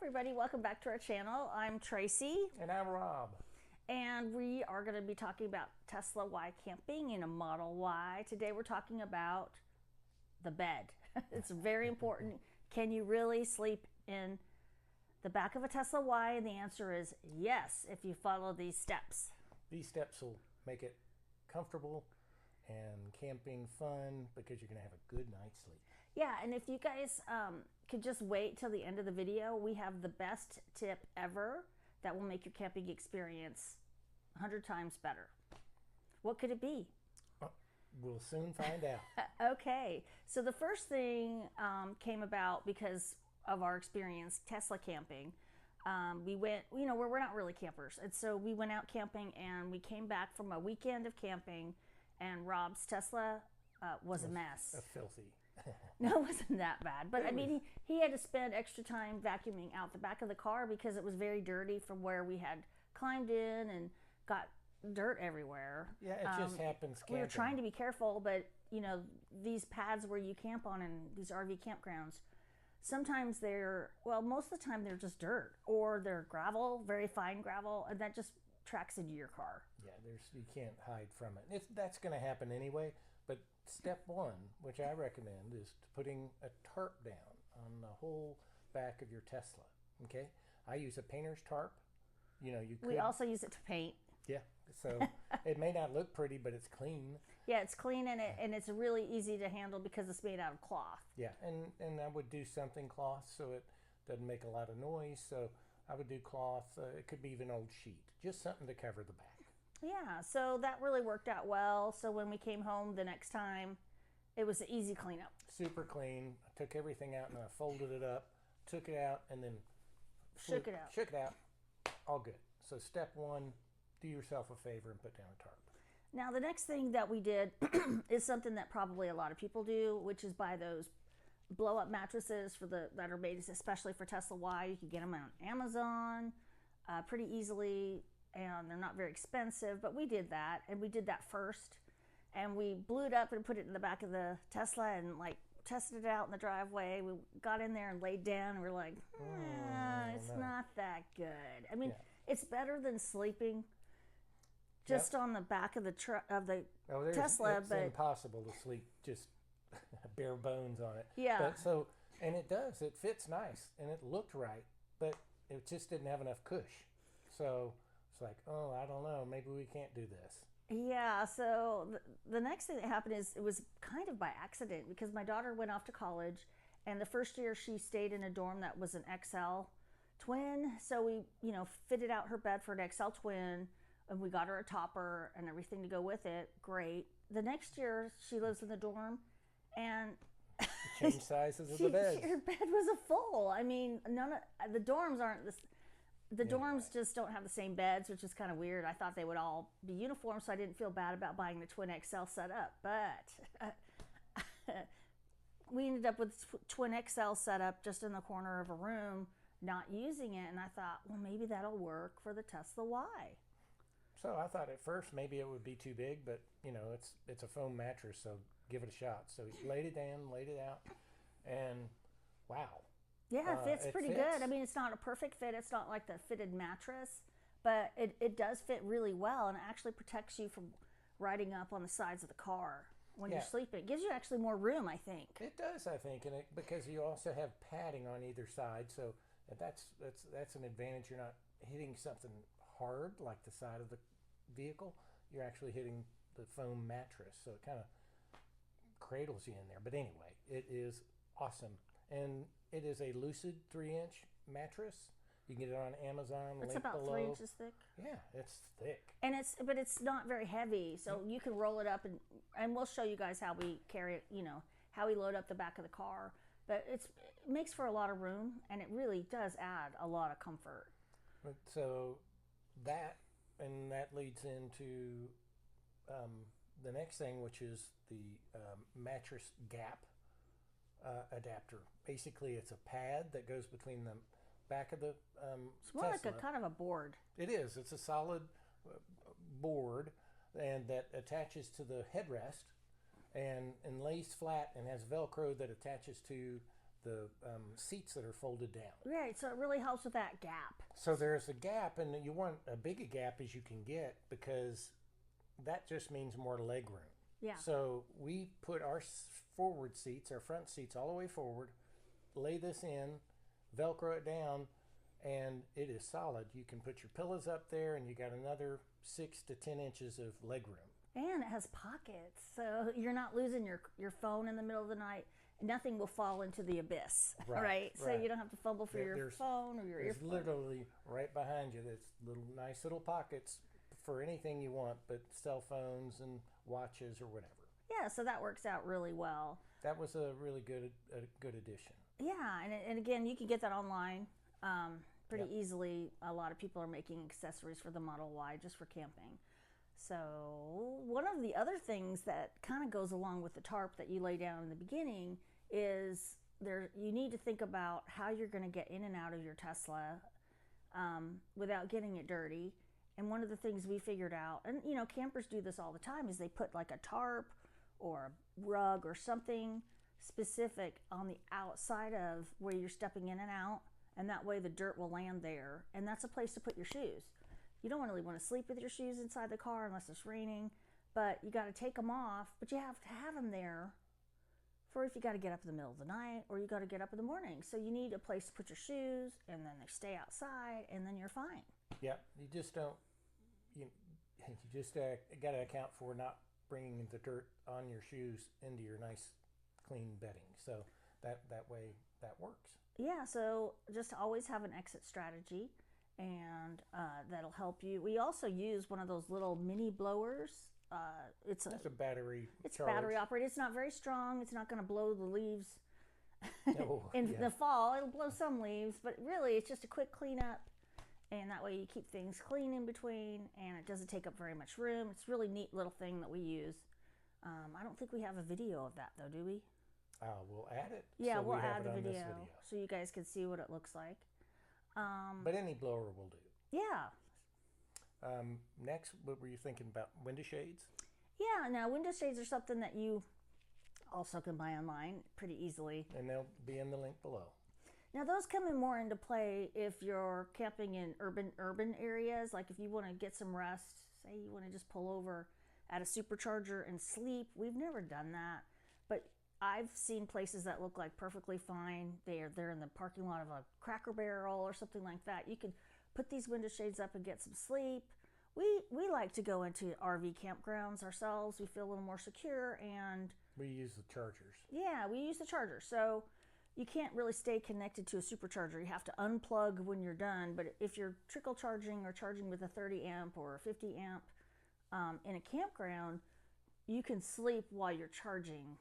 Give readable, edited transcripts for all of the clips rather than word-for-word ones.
everybody, welcome back to our channel. I'm Tracy. And I'm Rob. And we are going to be talking about Tesla Y camping in a Model Y. Today we're talking about the bed. It's very important. Can you really sleep in the back of a Tesla Y? And the answer is yes, if you follow these steps. These steps will make it comfortable and camping fun because you're going to have a good night's sleep. Yeah, and if you guys could just wait till the end of the video, we have the best tip ever that will make your camping experience 100 times better. What could it be? We'll soon find out. Okay, so the first thing came about because of our experience Tesla camping. We went, we're not really campers, and so we went out camping and we came back from a weekend of camping, and Rob's Tesla was a mess. Filthy. No, it wasn't that bad. But I mean, he had to spend extra time vacuuming out the back of the car because it was very dirty from where we had climbed in and got dirt everywhere. Yeah, it just happens camping. We were trying to be careful, but these pads where you camp on in these RV campgrounds, sometimes most of the time they're just dirt or they're gravel, very fine gravel, and that just tracks into your car. Yeah, you can't hide from it. That's going to happen anyway. But step one, which I recommend, is putting a tarp down on the whole back of your Tesla. Okay, I use a painter's tarp. We also use it to paint. Yeah, so it may not look pretty, but it's clean. Yeah, it's clean and it's really easy to handle because it's made out of cloth. Yeah, and I would do something cloth so it doesn't make a lot of noise. So I would do cloth. It could be even old sheet, just something to cover the back. Yeah, so that really worked out well. So when we came home the next time, it was an easy cleanup. Super clean. I took everything out and I folded it up, took it out, and then shook it out. Shook it out. All good. So step one, do yourself a favor and put down a tarp. Now the next thing that we did is something that probably a lot of people do, which is buy those blow-up mattresses that are made especially for Tesla Y. You can get them on Amazon pretty easily, and they're not very expensive, but we did that, and we did that first, and we blew it up and put it in the back of the Tesla and tested it out in the driveway. We got in there and laid down, and we're like, it's not that good. I mean, It's better than sleeping just on the back of the Tesla. It's impossible to sleep just bare bones on it. Yeah. And it fits nice, and it looked right, but it just didn't have enough cush. So it's like, I don't know, maybe we can't do this. Yeah, so the next thing that happened is it was kind of by accident because my daughter went off to college, and the first year she stayed in a dorm that was an XL twin. So we, fitted out her bed for an XL twin, and we got her a topper and everything to go with it. Great. The next year she lives in the dorm, and change sizes of the bed. Her bed was a full. I mean, none of the dorms aren't this. The dorms just don't have the same beds, which is kind of weird. I thought they would all be uniform, so I didn't feel bad about buying the twin XL set up. But we ended up with twin XL set up just in the corner of a room, not using it. And I thought, well, maybe that'll work for the Tesla Y. So I thought at first maybe it would be too big, but it's a foam mattress, so give it a shot. So he laid it down, laid it out, and wow. Yeah, it fits pretty good. I mean, it's not a perfect fit. It's not like the fitted mattress, but it does fit really well, and it actually protects you from riding up on the sides of the car when you're sleeping. It gives you actually more room, I think. It does, I think, because you also have padding on either side, so that's an advantage. You're not hitting something hard like the side of the vehicle. You're actually hitting the foam mattress, so it kind of cradles you in there. But anyway, it is awesome. And it is a Lucid 3-inch mattress. You can get it on Amazon. It's about below. 3 inches thick. Yeah, it's thick. And it's not very heavy, so you can roll it up, and we'll show you guys how we carry it, how we load up the back of the car. But it makes for a lot of room, and it really does add a lot of comfort. So that leads into the next thing, which is the mattress gap adapter. Basically, it's a pad that goes between the back of the it's more Tesla. like a kind of a board. It is. It's a solid board, and that attaches to the headrest and lays flat and has Velcro that attaches to seats that are folded down. Right, so it really helps with that gap. So there's a gap, and you want as big a gap as you can get because that just means more leg room. Yeah. So we put our forward seats, our front seats, all the way forward, lay this in, Velcro it down, and it is solid. You can put your pillows up there, and you got another 6 to 10 inches of leg room. And it has pockets, so you're not losing your phone in the middle of the night. Nothing will fall into the abyss, right? So you don't have to fumble for your phone or your earphone. There's literally right behind you, that's nice little pockets for anything you want, but cell phones and watches or whatever. Yeah, so that works out really well. That was a really good addition. Yeah, and again, you can get that online pretty easily. A lot of people are making accessories for the Model Y just for camping. So one of the other things that kind of goes along with the tarp that you lay down in the beginning is you need to think about how you're going to get in and out of your Tesla without getting it dirty. And one of the things we figured out, and you know, campers do this all the time, is they put like a tarp or a rug or something specific on the outside of where you're stepping in and out, and that way the dirt will land there, and that's a place to put your shoes. You don't really want to sleep with your shoes inside the car unless it's raining, but you got to take them off, but you have to have them there for if you got to get up in the middle of the night or you got to get up in the morning. So you need a place to put your shoes, and then they stay outside, and then you're fine. Yeah, you just don't, you just got to account for not bringing the dirt on your shoes into your nice clean bedding. So that way that works. Yeah, so just always have an exit strategy, and that'll help you. We also use one of those little mini blowers. It's a battery. It's battery operated. It's not very strong. It's not going to blow the leaves in the fall. It'll blow some leaves, but really it's just a quick cleanup, and that way you keep things clean in between, and it doesn't take up very much room. It's a really neat little thing that we use. I don't think we have a video of that though, do we? We'll add it. Yeah, we'll add the video so you guys can see what it looks like. But any blower will do. Yeah. Next, what were you thinking about? Window shades? Yeah, now window shades are something that you also can buy online pretty easily. And they'll be in the link below. Now those come in more into play if you're camping in urban areas. Like if you want to get some rest, say you want to just pull over at a supercharger and sleep. We've never done that, but I've seen places that look like perfectly fine. They're in the parking lot of a Cracker Barrel or something like that. You can put these window shades up and get some sleep. We like to go into RV campgrounds ourselves. We feel a little more secure, and we use the chargers. Yeah, we use the charger. So you can't really stay connected to a supercharger. You have to unplug when you're done. But if you're trickle charging or charging with a 30 amp or a 50 amp in a campground, you can sleep while you're charging.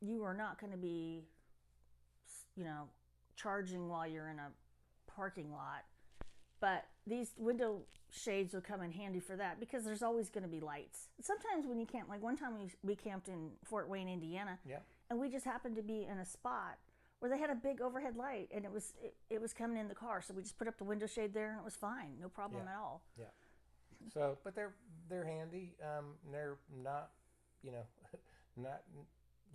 You are not going to be, charging while you're in a parking lot. But these window shades will come in handy for that because there's always going to be lights. Sometimes when you camp, like one time we camped in Fort Wayne, Indiana, and we just happened to be in a spot where they had a big overhead light, and it was coming in the car, so we just put up the window shade there, and it was fine, no problem at all. Yeah. So, but they're handy. They're not, not,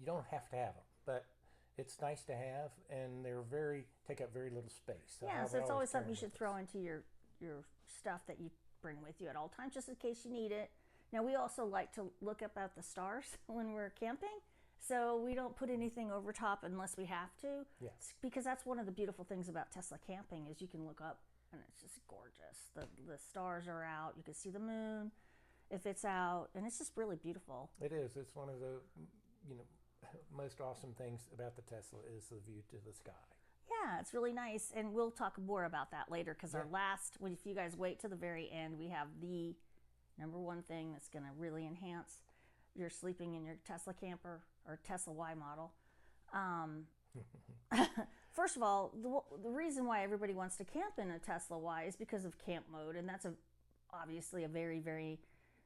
you don't have to have them, but it's nice to have, and take up very little space. So so it's always something you should throw into your stuff that you bring with you at all times, just in case you need it. Now, we also like to look up at the stars when we're camping, so we don't put anything over top unless we have to. Yeah. Because that's one of the beautiful things about Tesla camping is you can look up, and it's just gorgeous. The stars are out. You can see the moon if it's out, and it's just really beautiful. It is. It's one of the, most awesome things about the Tesla is the view to the sky. Yeah, it's really nice, and we'll talk more about that later because our last, if you guys wait to the very end, we have the number one thing that's going to really enhance your sleeping in your Tesla camper or Tesla Y model. First of all, the reason why everybody wants to camp in a Tesla Y is because of camp mode, and that's obviously a very, very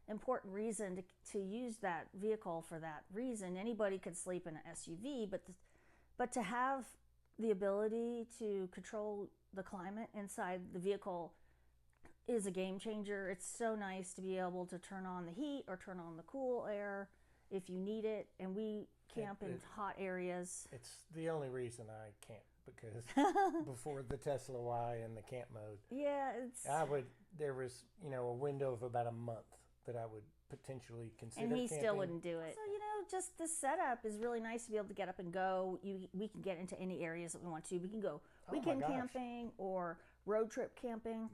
important reason to use that vehicle for that reason. Anybody could sleep in an SUV, but to have the ability to control the climate inside the vehicle is a game changer. It's so nice to be able to turn on the heat or turn on the cool air if you need it. And we camp in hot areas. It's the only reason I can't, because before the Tesla Y and the camp mode, Yeah, there was, a window of about a month that I would potentially consider and he camping. still wouldn't do it. So, just the setup is really nice to be able to get up and go. We can get into any areas that we want to. We can go weekend camping or road trip camping.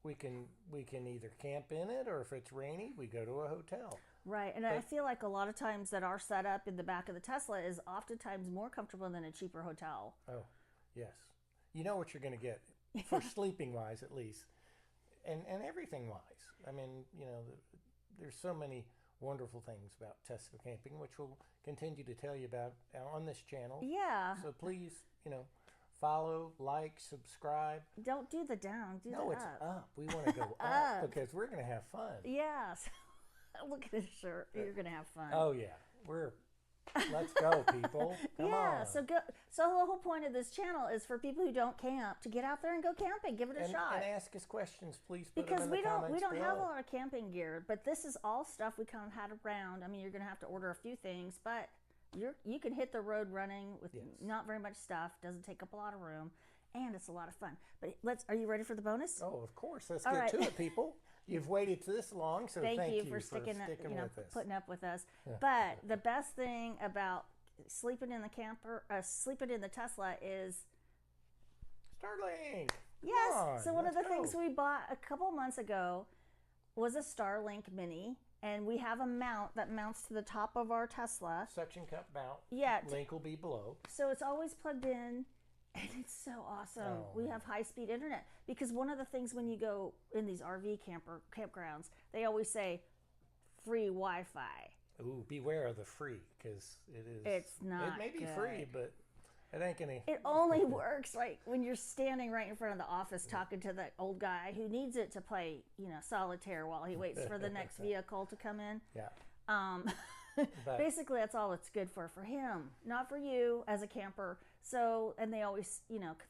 We can either camp in it, or if it's rainy, we go to a hotel. Right, and I feel like a lot of times that our setup in the back of the Tesla is oftentimes more comfortable than a cheaper hotel. Oh, yes. You know what you're going to get, for sleeping wise at least, and everything wise. I mean, there's so many wonderful things about Tesla camping, which we'll continue to tell you about on this channel. Yeah. So please, follow, like, subscribe. Don't do the down, do the up. No, it's up. We want to go up because we're going to have fun. Yes. Look at his shirt. You're going to have fun. Oh, yeah. Let's go, people. Come on. So the whole point of this channel is for people who don't camp to get out there and go camping. Give it a shot. And ask us questions, please. Put Because them in the comments we don't below. have a lot of camping gear, but this is all stuff we kind of had around. I mean, you're going to have to order a few things, but you can hit the road running with not very much stuff. Doesn't take up a lot of room, and it's a lot of fun. But are you ready for the bonus? Oh, of course. Let's get to it, people. You've waited this long, so thank you for sticking with us. Putting up with us. Yeah. But the best thing about sleeping in the Tesla is Starlink. Yes. So one of the things we bought a couple months ago was a Starlink Mini. And we have a mount that mounts to the top of our Tesla. Suction cup mount. Yeah. Link will be below. So it's always plugged in, and it's so awesome. We have high-speed internet. Because one of the things when you go in these RV campgrounds, they always say, free Wi-Fi. Ooh, beware of the free, because it's not It may be free, but it ain't gonna... It only works when you're standing right in front of the office talking to that old guy who needs it to play, solitaire while he waits for the next vehicle to come in. Yeah. Basically, that's all it's good for him, not for you as a camper. So, and they always,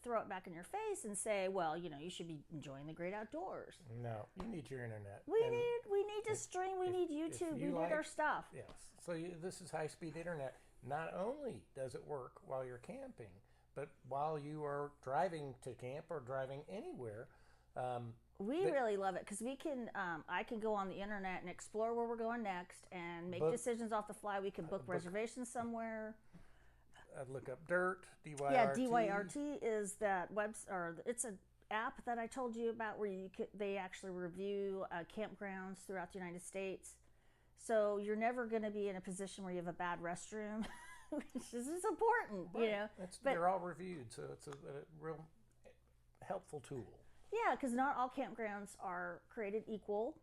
throw it back in your face and say, well, you should be enjoying the great outdoors. No, you need your internet. We need to stream. We need YouTube. We need our stuff. Yes. So this is high-speed internet. Not only does it work while you're camping, but while you are driving to camp or driving anywhere. We really love it because we can. I can go on the internet and explore where we're going next and make decisions off the fly. We can book reservations somewhere. Look up DYRT, DYRT. Yeah, DYRT is that it's an app that I told you about where they actually review campgrounds throughout the United States. So you're never going to be in a position where you have a bad restroom, which is important, But they're all reviewed, so it's a real helpful tool. Yeah, because not all campgrounds are created equal.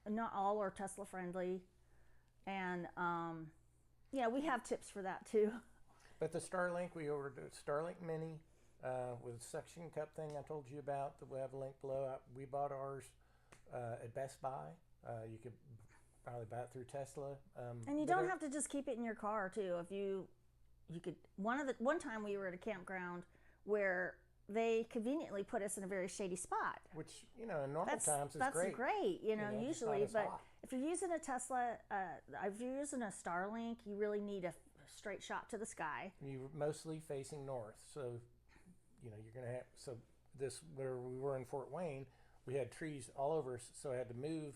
Not all are Tesla friendly. And we have tips for that too. But the Starlink, we ordered a Starlink Mini with a suction cup thing I told you about. That we have a link below. We bought ours at Best Buy. You could probably buy it through Tesla. And you don't have to just keep it in your car too. If you could. One time we were at a campground where they conveniently put us in a very shady spot. Which, in normal times is great. That's great, usually. But hot. if you're using a Tesla, if you're using a Starlink, you really need a straight shot to the sky. You're mostly facing north. So, you're going to have... where we were in Fort Wayne, we had trees all over us, so I had to move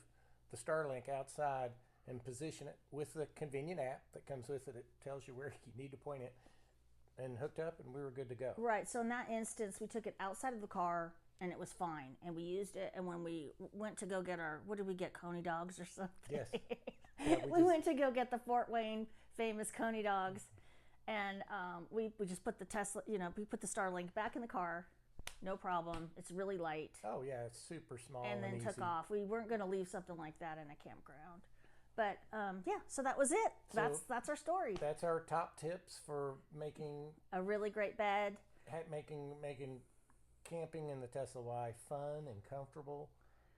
the Starlink outside and position it with the convenient app that comes with it. It tells you where you need to point it. And hooked up, and we were good to go. Right. So in that instance, we took it outside of the car, and it was fine. And we used it. And when we went to go get what did we get? Coney dogs or something? Yes. Yeah, we went to go get the Fort Wayne famous Coney dogs, and we just put the Tesla. We put the Starlink back in the car. No problem. It's really light. Oh yeah, it's super small. And then easy. took off. We weren't going to leave something like that in a campground. But so that was it. That's our story. That's our top tips for making a really great bed. Making camping in the Tesla Y fun and comfortable.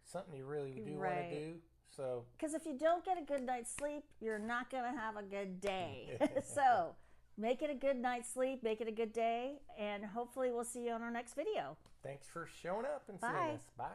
Something you really do want to do. So because if you don't get a good night's sleep, you're not going to have a good day. So make it a good night's sleep. Make it a good day, and hopefully we'll see you on our next video. Thanks for showing up and Bye. seeing us. Bye.